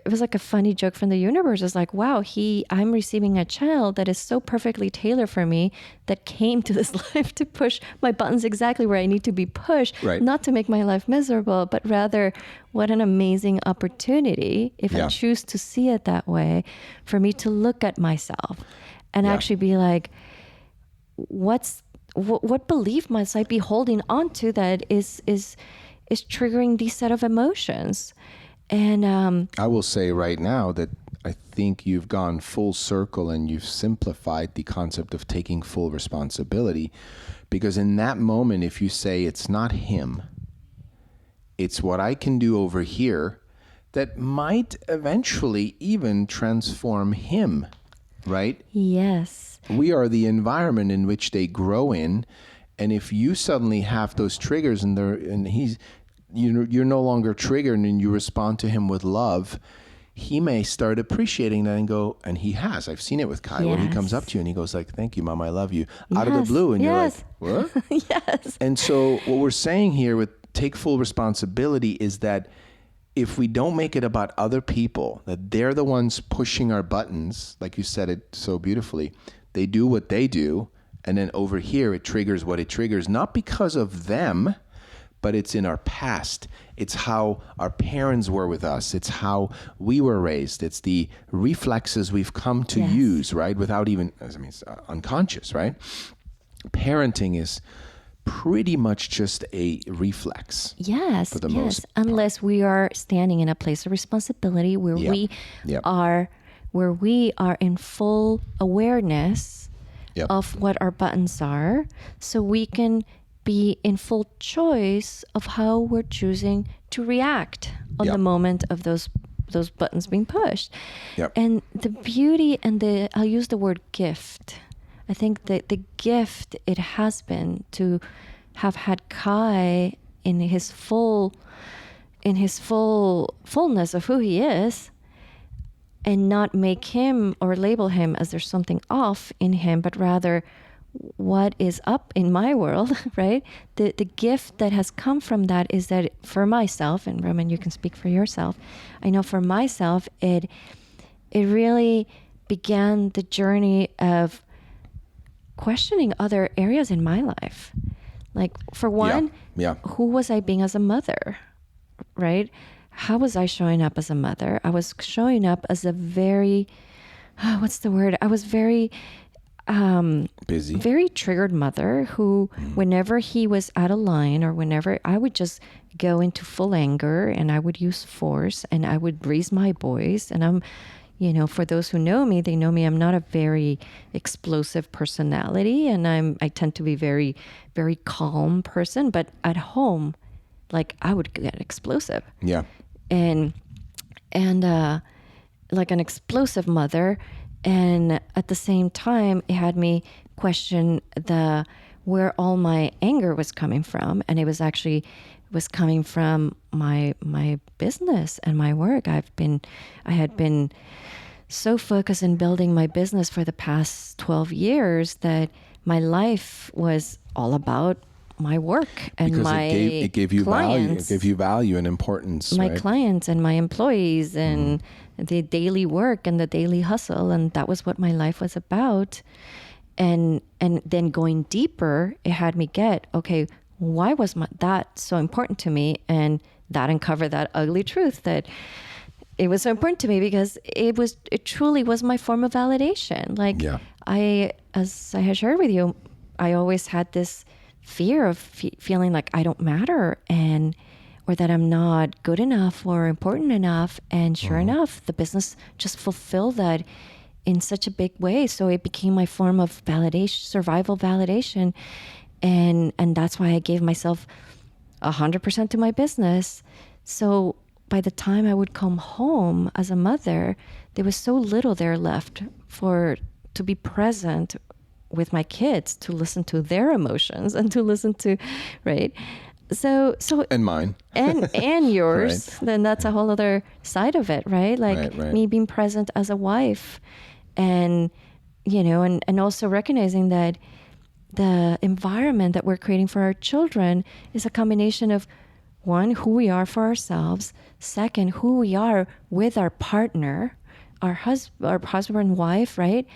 it was like a funny joke from the universe. It's like, wow, I'm receiving a child that is so perfectly tailored for me, that came to this life to push my buttons exactly where I need to be pushed, right. Not to make my life miserable, but rather what an amazing opportunity, if I choose to see it that way, for me to look at myself and actually be like, what belief must I be holding on to that is triggering these set of emotions? And I will say right now that I think you've gone full circle and you've simplified the concept of taking full responsibility, because in that moment, if you say it's not him, it's what I can do over here, that might eventually even transform him, right? Yes. We are the environment in which they grow in, and if you suddenly have those triggers and he's, you're no longer triggered and you respond to him with love, he may start appreciating that and go, and he has. I've seen it with Khai, where he comes up to you and he goes like, thank you, Mom, I love you, out of the blue. And you're like, what? Yes. And so what we're saying here with take full responsibility is that if we don't make it about other people, that they're the ones pushing our buttons, like you said it so beautifully, they do what they do, and then over here it triggers what it triggers, not because of them, but it's in our past. It's how our parents were with us. It's how we were raised. It's the reflexes we've come to use, right? Without even, it's unconscious, right? Parenting is pretty much just a reflex. Yes, for the most part. Unless we are standing in a place of responsibility where we are in full awareness of what our buttons are, so we can be in full choice of how we're choosing to react on the moment of those buttons being pushed. Yep. And the beauty and I'll use the word gift. I think that the gift it has been to have had Khai in his fullness of who he is, and not make him or label him as there's something off in him, but rather what is up in my world, right? The gift that has come from that is that for myself, and Roman, you can speak for yourself. I know for myself, it really began the journey of questioning other areas in my life. Like, for one, who was I being as a mother, right? How was I showing up as a mother? I was showing up as a very, what's the word? I was very busy, very triggered mother who, whenever he was out of line or whenever, I would just go into full anger and I would use force and I would raise my voice. And I'm, for those who know me, they know me. I'm not a very explosive personality, and I tend to be very, very calm person. But at home, like, I would get explosive. Yeah. And like an explosive mother. And at the same time, it had me question where all my anger was coming from. And it was coming from my business and my work. I had been so focused in building my business for the past 12 years that my life was all about my work and because my it gave you clients, value. It gave you value and importance. My right? clients and my employees and the daily work and the daily hustle, and that was what my life was about. And then going deeper, it had me get, okay, why was that so important to me? And that uncovered that ugly truth that it was so important to me because it truly was my form of validation. Like, as I had shared with you, I always had this fear of feeling like I don't matter or that I'm not good enough or important enough. And sure enough, the business just fulfilled that in such a big way. So it became my form of validation, survival validation. And that's why I gave myself 100% to my business. So by the time I would come home as a mother, there was so little there left to be present with my kids, to listen to their emotions and to listen to, right? So and mine and yours. Right. Then that's a whole other side of it, right? Like me being present as a wife, and and also recognizing that the environment that we're creating for our children is a combination of, one, who we are for ourselves, second, who we are with our partner, our husband and wife, right?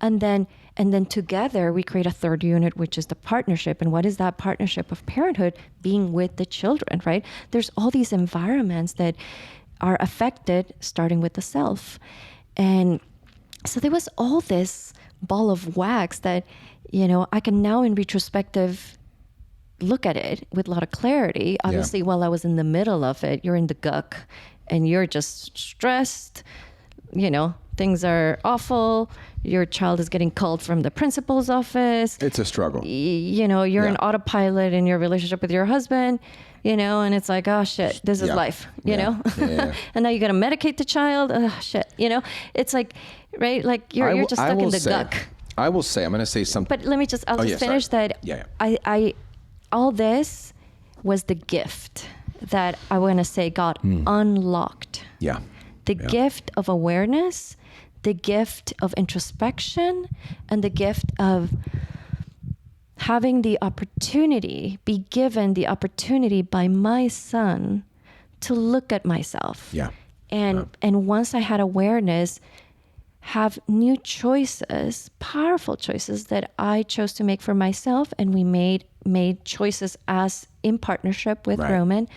And then together we create a third unit, which is the partnership. And what is that partnership of parenthood? Being with the children, right? There's all these environments that are affected, starting with the self. And so there was all this ball of wax that, I can now in retrospective look at it with a lot of clarity. Obviously, while I was in the middle of it, you're in the guck and you're just stressed, things are awful. Your child is getting called from the principal's office. It's a struggle. You're in autopilot in your relationship with your husband, and it's like, oh shit, this is life, know? And now you got to medicate the child. Oh shit, it's like, right? Like you're just stuck in the guck. I will say, I'm going to say something. But let me just, I'll finish that. I all this was the gift that I want to say got unlocked. Yeah. The gift of awareness, the gift of introspection, and the gift of having the opportunity, be given the opportunity by my son to look at myself. Yeah. And once I had awareness, have new choices, powerful choices that I chose to make for myself, and we made choices as in partnership with Roman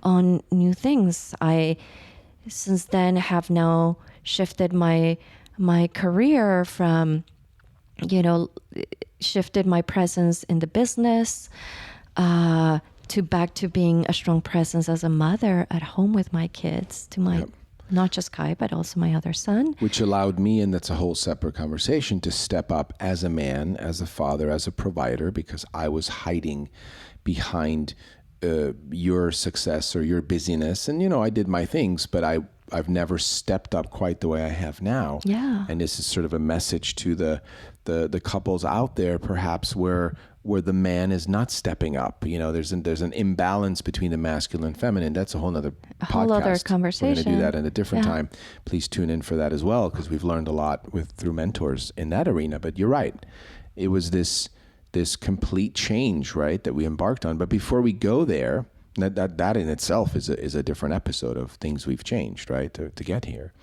on new things. I since then have now shifted my career from, shifted my presence in the business to back to being a strong presence as a mother at home with my kids, to my not just Khai, but also my other son. Which allowed me, and that's a whole separate conversation, to step up as a man, as a father, as a provider, because I was hiding behind your success or your busyness. And, I did my things, but I've never stepped up quite the way I have now. Yeah. And this is sort of a message to the couples out there, perhaps, where the man is not stepping up. There's an imbalance between the masculine and feminine. That's a whole other podcast. Whole other conversation. We're going to do that at a different time. Please tune in for that as well, because we've learned a lot through mentors in that arena. But you're right. it was this complete change, right, that we embarked on. But before we go there, that in itself is a different episode of things we've changed, right, to get here.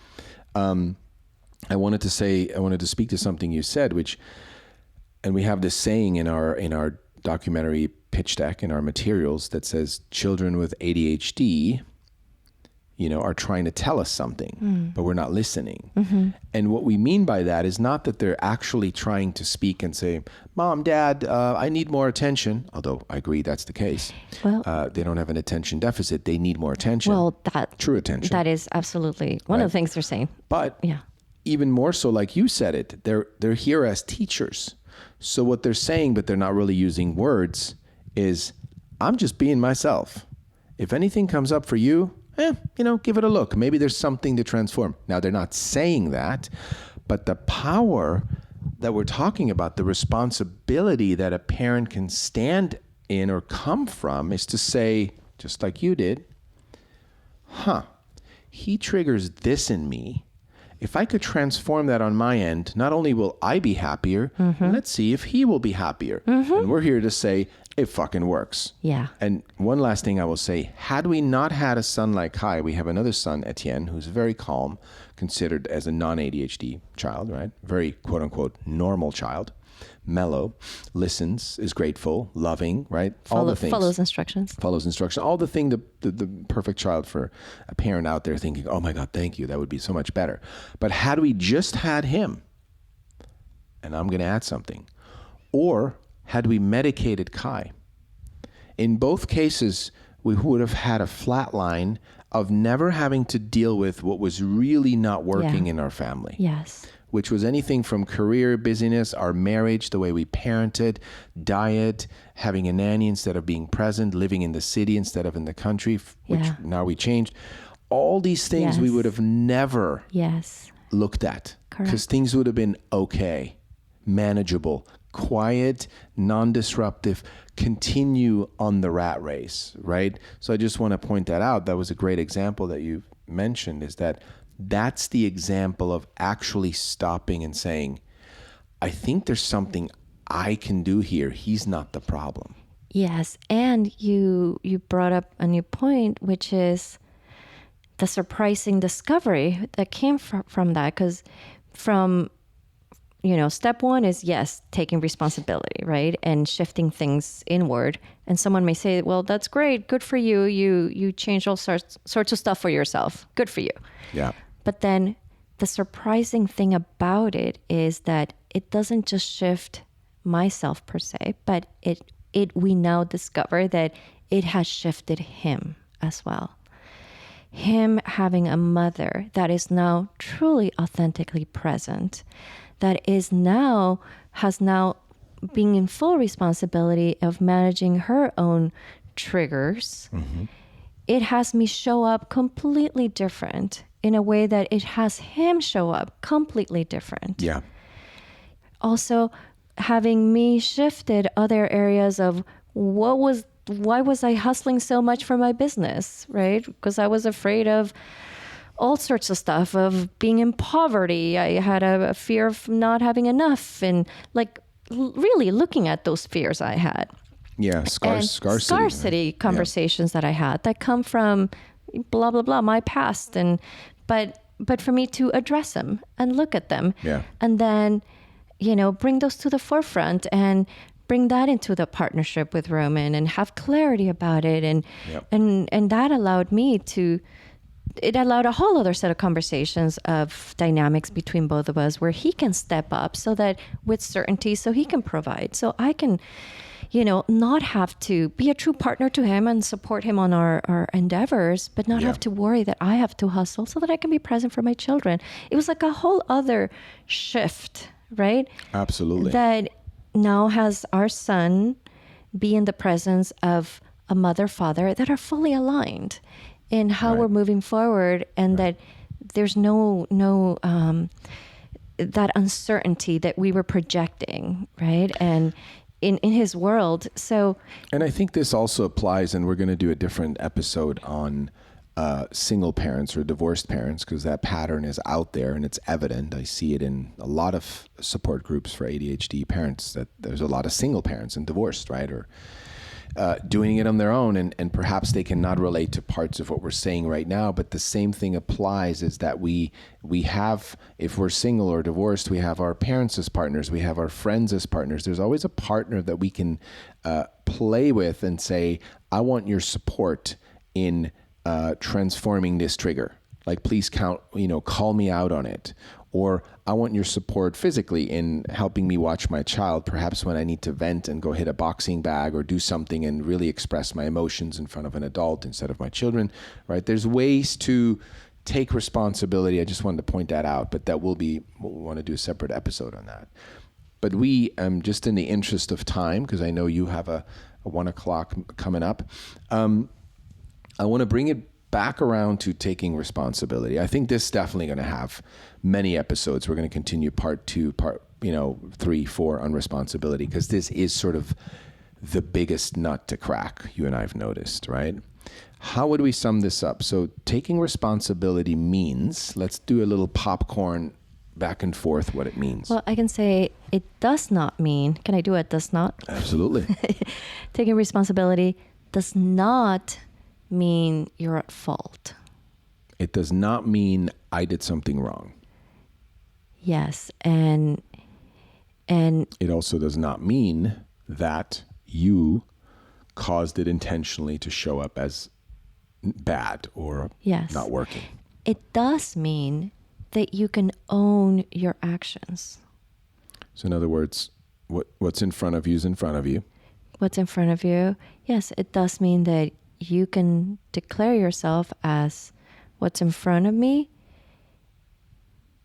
I wanted to speak to something you said, and we have this saying in our documentary pitch deck, in our materials, that says children with ADHD, are trying to tell us something, but we're not listening. And what we mean by that is not that they're actually trying to speak and say, Mom, Dad, I need more attention. Although I agree that's the case. Well, they don't have an attention deficit. They need more attention. Well, true attention. That is absolutely one of the things they're saying. But even more so, like you said it, they're here as teachers. So what they're saying, but they're not really using words, is I'm just being myself. If anything comes up for you, give it a look. Maybe there's something to transform. Now, they're not saying that, but the power that we're talking about, the responsibility that a parent can stand in or come from, is to say, just like you did, he triggers this in me. If I could transform that on my end, not only will I be happier, let's see if he will be happier. And we're here to say, it fucking works. Yeah. And one last thing I will say, had we not had a son like Khai, we have another son, Etienne, who's very calm, considered as a non-ADHD child, right? Very quote unquote normal child, mellow, listens, is grateful, loving, right? All the things. Follows instructions. All the thing, the perfect child for a parent out there thinking, oh my God, thank you. That would be so much better. But had we just had him, and I'm going to add something, or had we medicated Khai, in both cases, we would have had a flat line of never having to deal with what was really not working in our family. Yes. Which was anything from career, busyness, our marriage, the way we parented, diet, having a nanny instead of being present, living in the city instead of in the country, which now we changed. All these things we would have never looked at. Because things would have been okay, manageable, quiet, non-disruptive, continue on the rat race, right? So I just want to point that out. That was a great example that you mentioned, is that's the example of actually stopping and saying, I think there's something I can do here. He's not the problem. Yes. And you brought up a new point, which is the surprising discovery that came from that. Because step one is, taking responsibility, right? And shifting things inward. And someone may say, well, that's great. Good for you. You changed all sorts of stuff for yourself. Good for you. Yeah. But then the surprising thing about it is that it doesn't just shift myself per se, but we now discover that it has shifted him as well. Him having a mother that is now truly authentically present, that has now being in full responsibility of managing her own triggers. It has me show up completely different in a way that it has him show up completely different. Yeah. Also, having me shifted other areas of why was I hustling so much for my business, right? Because I was afraid of all sorts of stuff, of being in poverty. I had a fear of not having enough, and really looking at those fears I had. Yeah, scarcity conversations that I had that come from blah, blah, blah, my past. But for me to address them and look at them and then, bring those to the forefront and bring that into the partnership with Roman and have clarity about it. And that allowed it allowed a whole other set of conversations of dynamics between both of us where he can step up so that with certainty, so he can provide. So I can, not have to be a true partner to him and support him on our endeavors, but not have to worry that I have to hustle so that I can be present for my children. It was like a whole other shift, right? Absolutely. That now has our son be in the presence of a mother, father that are fully aligned in how we're moving forward, and that there's no that uncertainty that we were projecting, right? And in his world. So, and I think this also applies, and we're going to do a different episode on single parents or divorced parents, because that pattern is out there and it's evident. I see it in a lot of support groups for ADHD parents, that there's a lot of single parents and divorced, right? Or doing it on their own, and perhaps they cannot relate to parts of what we're saying right now, but the same thing applies, is that we have, if we're single or divorced, we have our parents as partners, we have our friends as partners. There's always a partner that we can play with and say, I want your support in transforming this trigger. Like, please call me out on it. Or I want your support physically in helping me watch my child, perhaps when I need to vent and go hit a boxing bag or do something and really express my emotions in front of an adult instead of my children, right? There's ways to take responsibility. I just wanted to point that out, but we want to do a separate episode on that. But we, just in the interest of time, because I know you have a 1 o'clock coming up, I want to bring it back around to taking responsibility. I think this is definitely going to have many episodes. We're going to continue part 2, 3, 4 on responsibility, because this is sort of the biggest nut to crack, you and I have noticed, right? How would we sum this up? So taking responsibility means, let's do a little popcorn back and forth what it means. Well, I can say it does not mean, can I do it does not? Absolutely. Taking responsibility does not mean you're at fault. It does not mean I did something wrong. Yes, and it also does not mean that you caused it intentionally to show up as bad or not working. It does mean that you can own your actions. So in other words, what's in front of you is in front of you. What's in front of you? Yes, it does mean that you can declare yourself as what's in front of me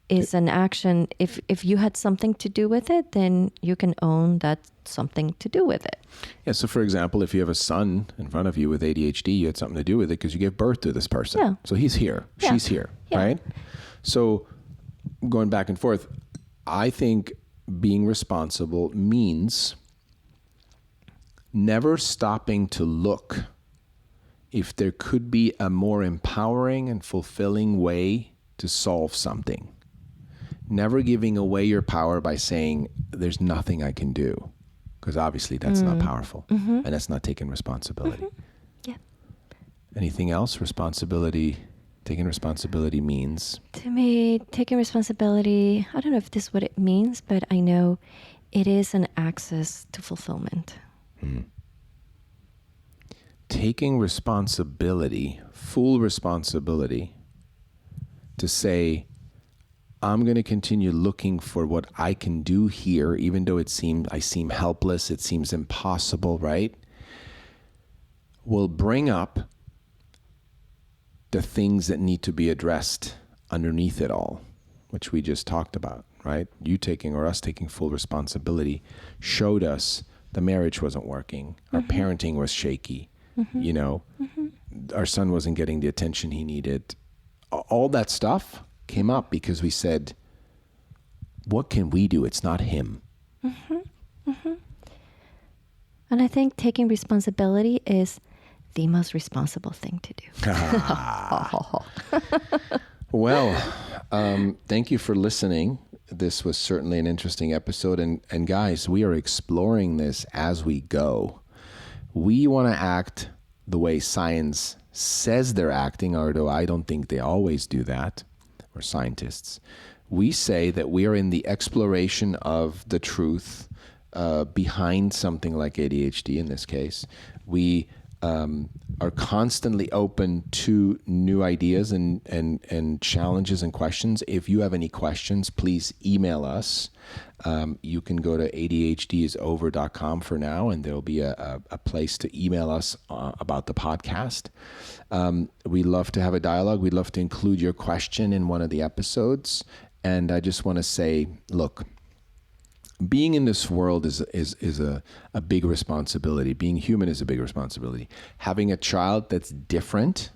is an action. If you had something to do with it, then you can own that something to do with it. Yeah. So for example, if you have a son in front of you with ADHD, you had something to do with it because you gave birth to this person. Yeah. So he's here. Yeah. She's here. Yeah. Right. So going back and forth, I think being responsible means never stopping to look if there could be a more empowering and fulfilling way to solve something. Never giving away your power by saying, there's nothing I can do. Because obviously that's not powerful. Mm-hmm. And that's not taking responsibility. Mm-hmm. Yeah. Anything else? Taking responsibility means? To me, taking responsibility, I don't know if this is what it means, but I know it is an access to fulfillment. Taking responsibility, full responsibility, to say, I'm going to continue looking for what I can do here, even though I seem helpless, it seems impossible, right? Will bring up the things that need to be addressed underneath it all, which we just talked about, right? You taking or us taking full responsibility showed us the marriage wasn't working. Our parenting was shaky. Our son wasn't getting the attention he needed. All that stuff came up because we said, what can we do? It's not him. And I think taking responsibility is the most responsible thing to do. Well, thank you for listening. This was certainly an interesting episode. And guys, we are exploring this as we go. We want to act the way science says they're acting, although I don't think they always do that. We're scientists. We say that we are in the exploration of the truth behind something like ADHD in this case. We are constantly open to new ideas and challenges and questions. If you have any questions, please email us. You can go to ADHDisover.com for now, and there'll be a place to email us about the podcast. We love to have a dialogue. We'd love to include your question in one of the episodes. And I just want to say, look, being in this world is a big responsibility. Being human is a big responsibility. Having a child that's different,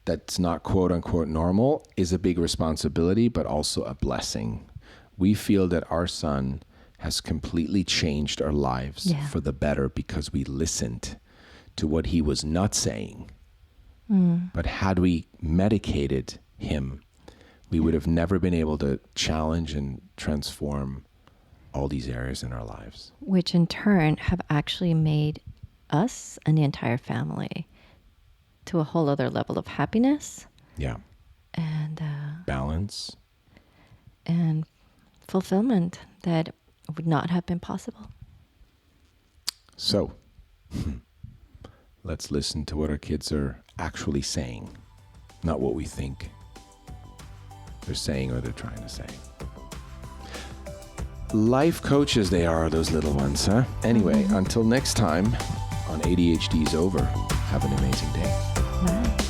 that's not quote unquote normal, is a big responsibility, but also a blessing. We feel that our son has completely changed our lives for the better because we listened to what he was not saying But had we medicated him, we would have never been able to challenge and transform all these areas in our lives. Which in turn have actually made us and the entire family to a whole other level of happiness. Yeah. And balance. And fulfillment that would not have been possible. So, let's listen to what our kids are actually saying, not what we think they're saying or they're trying to say. Life coaches they are, those little ones, huh? Anyway, until next time on ADHD's Over, have an amazing day. Bye.